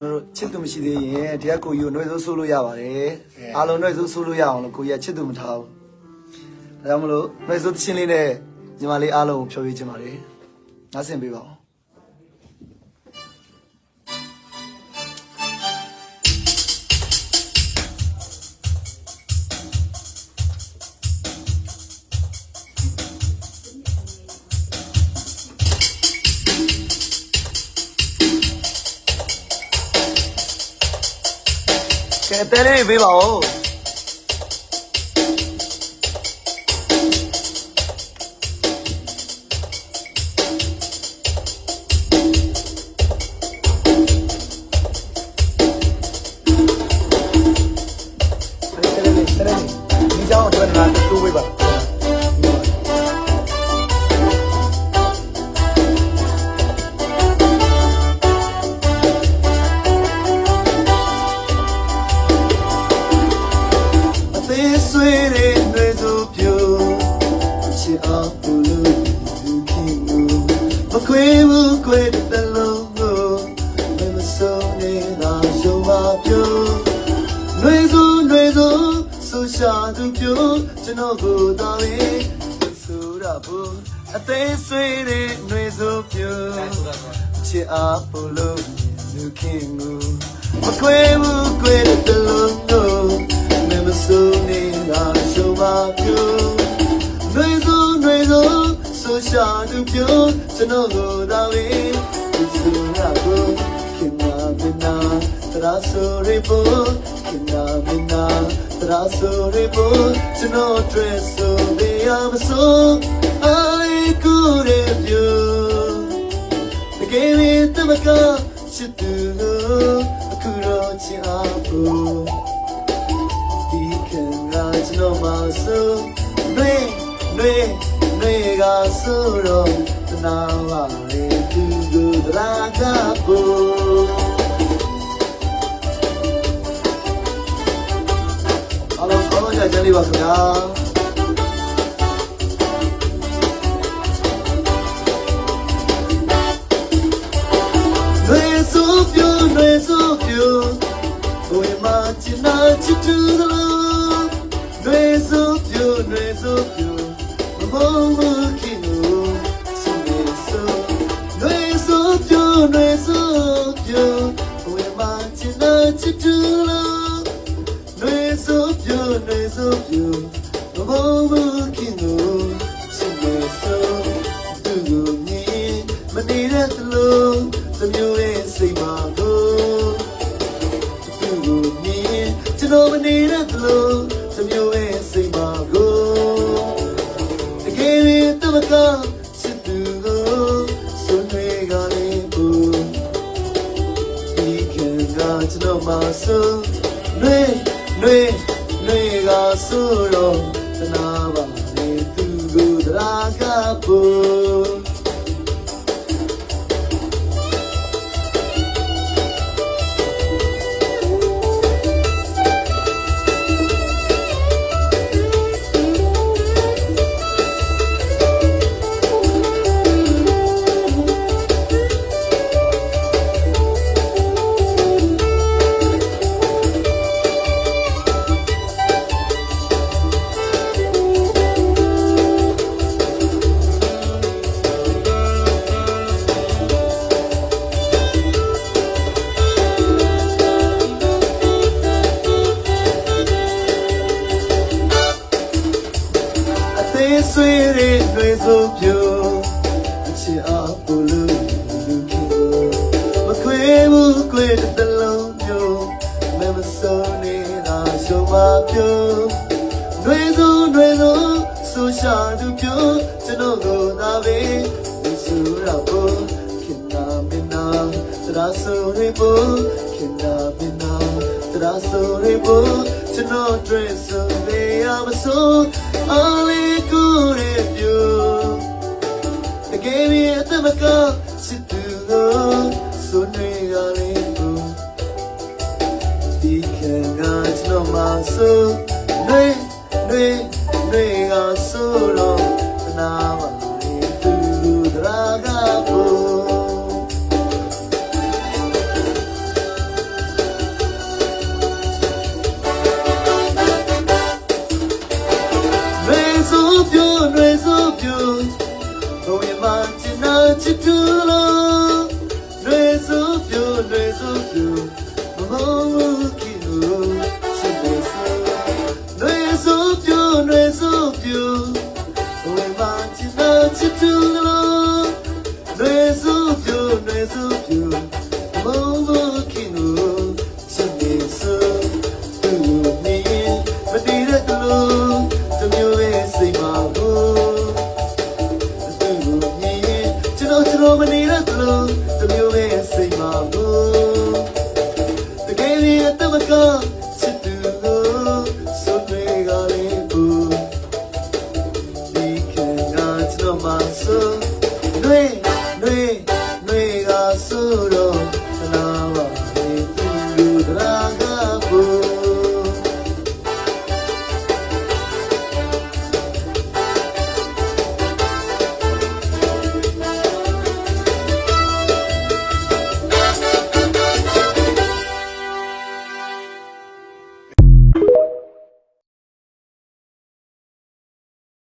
ချစ်သူမရှိသေးရင်တရားကိုယူနှွေးစိုးဆိုးလို့ရပါတယ်အားလုံးနှွေးစိုးဆိုးလို့ရအောင်လို့ကိုကြီးကချစ်သူမထားဘူးဒါကြောင့်မလို့နှွေးစိုးချင်းလေးနဲ့ညီမလေးအားလုံးကိုဖြောပြချင်ပါတယ်နားဆင်ပေးပါဦးကဲတဲလေးပေးပါဦးဒီကြောင်အတွက်နာတူဝေးပါဆွေးတဲ့နှွေစိုးပြိုချစ်အောင်ပူလို့လူခင်ကိုမခွေဘူးခွေတဲ့လုံးကိုမဆုံးနေတာရုံပါပြိုနှွေစိုးဆိုရှာသူပြိုကျွန်တော်ကိုသာလေးဆိုရဖို့အသေးဆွေးတဲ့နှွေစိုးပြိုချစ်အောင်ပူလို့လူခင်ကိုမခွေဘူးခွေတဲ့လုံးကိုမဆုံးနေတာရုံပါပြိုနှွေစိုးဆိုရှာသူပြိုကျွန်တော်ကိုသာလေးဆိုရဖို့ခင်ဗျာမနာတရာဆိုရဖို့ခင်ဗျာမနာတရာဆိုရဖို့ကျွန်တော် dress ဆိုပေးရမစိုးအိုင်ကိုရပြိုတကယ်ရင်တမကချစ်သူအခုတော့ချစ်အောင်ဖို့ဒီခင်ဗျာကျွန်တော်မစိုးနှွေကဆိုတော့တနာပါလေသူတို့တရာကဖို့အားလုံးကြလေးပါခင်ဗျာနှွေစိုးပြိုဘဝမှာချစ်နာချစ်သူတို့နှွေစိုးပြိုမမောမခင်ကိုစနေဆိုနှွေစိုးပြိုဘဝမှာချစ်နာချစ်သူတို့နှွေစိုးပြိုမမောမခင်ကိုစနေဆိုသူကိုမြင်မနေတဲ့သလုံးသမျိုးရဲ့စိတ်မှာကိုသူကိုမြင်ကျွန်တော်မနေတဲ့သလုံးသမျိုးရဲ့စိတ်မှာကိုတကယ်ရင်တမကချစ်သူကိုစွန့်တွေကလေးကိုဒီခင်ကကျွန်တော်မဆိုနှွေကဆိုတော့တနာပါလေသူကိုတရာကဖို့ဆွေးတဲ့နှွေစိုးပြိုချစ်အောင်ပူလို့လူခင်ကိုမခွေဘူးခွေတဲ့လုံးပြိုမဆုံးနေတာရုံပါပြိုနှွေစိုးဆိုရှာသူပြိုကျွန်တော်ကိုသာပဲဆိုရဖို့ခင်နာမနာတရာဆိုရဖို့ခင်နာမနာတရာဆိုရဖို့ကျွန်တော် dress ဆိုပေးရမစိုးအားလေးကိုရပြိုတကယ်ရင်အသက်မကချစ်သူကိုစွန့်တွေကလေးကိုဒီခင်ကကျွန်တော်မဆိုနှွေကဆို